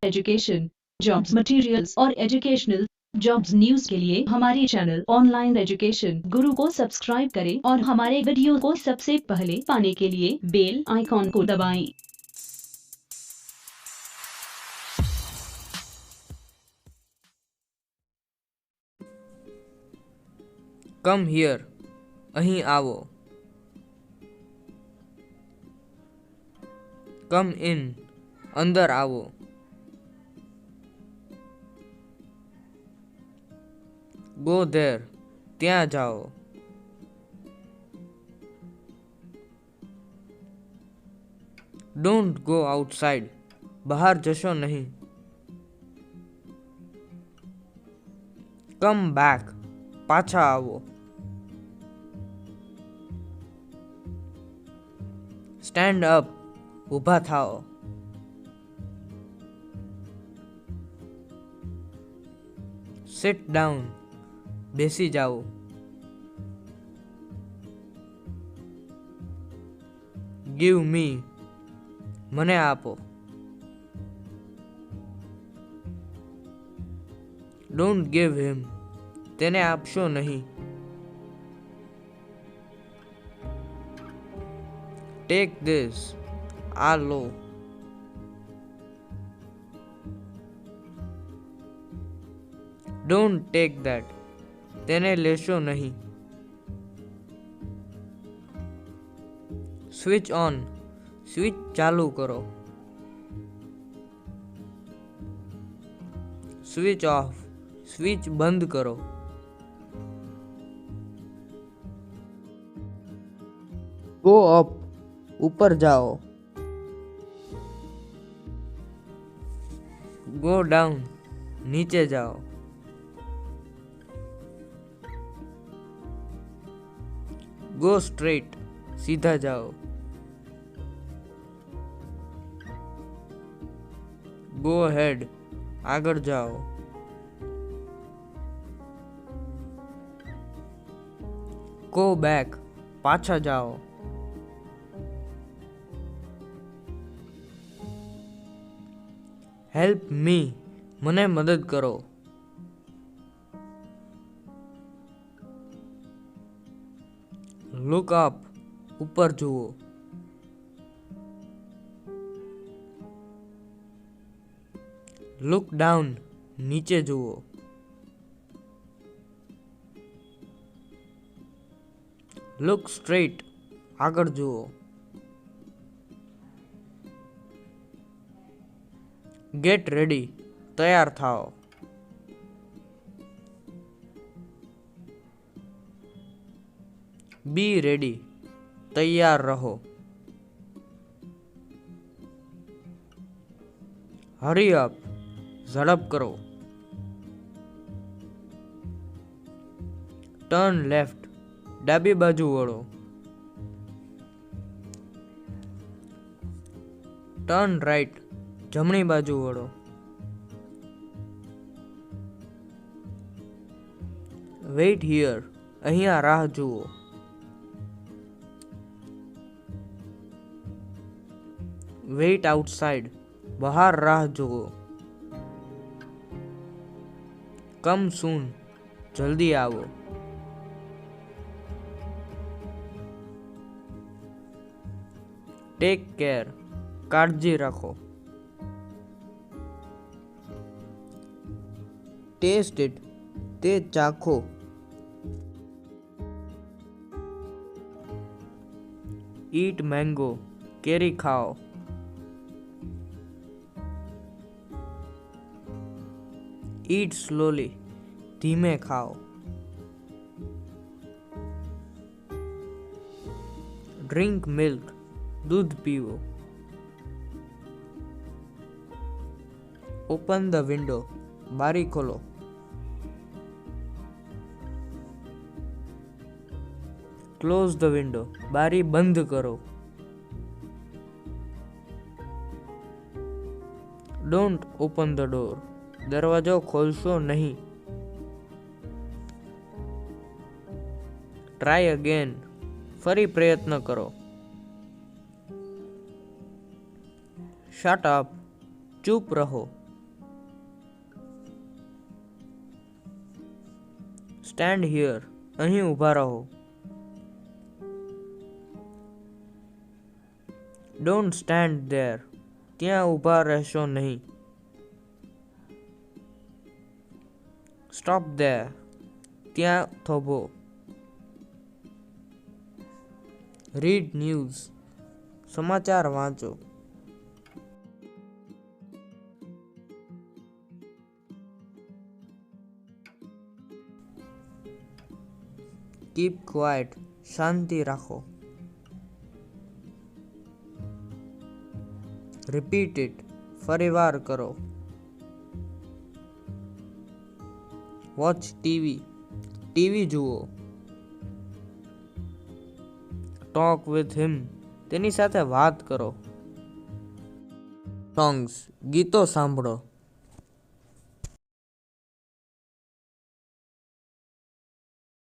Education, jobs, materials और educational jobs news के लिए हमारे चैनल ऑनलाइन एजुकेशन गुरु को सब्सक्राइब करें और हमारे वीडियो को सबसे पहले पाने के लिए बेल आइकॉन को दबाएं। કમ હિયર, અહીં આવો. કમ ઇન, અંદર આવો. ગો ધેર, ત્યાં જાઓ. ડોન્ટ ગો આઉટસાઇડ, બહાર જશો નહીં. કમ બેક, પાછા આવો. સ્ટેન્ડ અપ, ઊભા થાઓ. સિટ ડાઉન, બેસી જાઓ. ગીવ મી, મને આપો. ડોન્ટ ગિવ હિમ, તેને આપશો નહીં. ટેક ધીસ, આ લો. ડોન્ટ ટેક ધેટ, તેને લેશો નહીં. સ્વિચ ઓન, સ્વિચ ચાલુ કરો. સ્વિચ ઓફ, સ્વિચ બંધ કરો. ગો અપ, ઉપર જાઓ. ગો ડાઉન, નીચે જાઓ. ગો સ્ટ્રેટ, સીધા જાઓ. ગો હેડ, આગળ જાઓ. ગો બેક, પાછા જાઓ. હેલ્પ મી, મને મદદ કરો. લુક અપ, ઉપર જુઓ. લુક ડાઉન, નીચે જુઓ. લુક સ્ટ્રેટ, આગળ જુઓ. ગેટ રેડી, તૈયાર થાઓ. બી રેડી, તૈયાર રહો. હરી અપ, ઝડપ કરો. ટર્ન લેફ્ટ, ડાબી બાજુ વળો. ટર્ન રાઈટ, જમણી બાજુ વળો. વેઇટ હિયર, અહીંયા રાહ જુઓ. વેઇટ આઉટસાઇડ, બહાર રાહ જુઓ. કમ સૂન, જલ્દી આવો. ટેક કેર, કાળજી રાખો. ટેસ્ટ ઇટ, તે ચાખો. ઈટ મેંગો, કેરી ખાઓ. ઈટ સ્લોલી, ધીમે ખાઓ. ડ્રિંક મિલ્ક, દૂધ પીવો. ઓપન ધ વિન્ડો, બારી ખોલો. ક્લોઝ ધ વિન્ડો, બારી બંધ કરો. ડોન્ટ ઓપન ધ ડોર, દરવાજો ખોલશો નહીં. ટ્રાય અગેન, ફરી પ્રયત્ન કરો. શટ અપ, ચૂપ રહો. સ્ટેન્ડ હિયર, અહીં ઊભા રહો. ડોન્ટ સ્ટેન્ડ ધેર, ત્યાં ઊભા રહેશો નહીં. સ્ટોપ ધેર, ત્યાં થોભો. રીડ ન્યૂઝ, સમાચાર વાંચો. કીપ ક્વાઇટ, શાંતિ રાખો. રિપીટ ઇટ, ફરીવાર કરો. વોચ ટીવી, ટીવી જુઓ. ટોક વિથ હિમ, તેની સાથે વાત કરો. સોંગ્સ, ગીતો સાંભળો.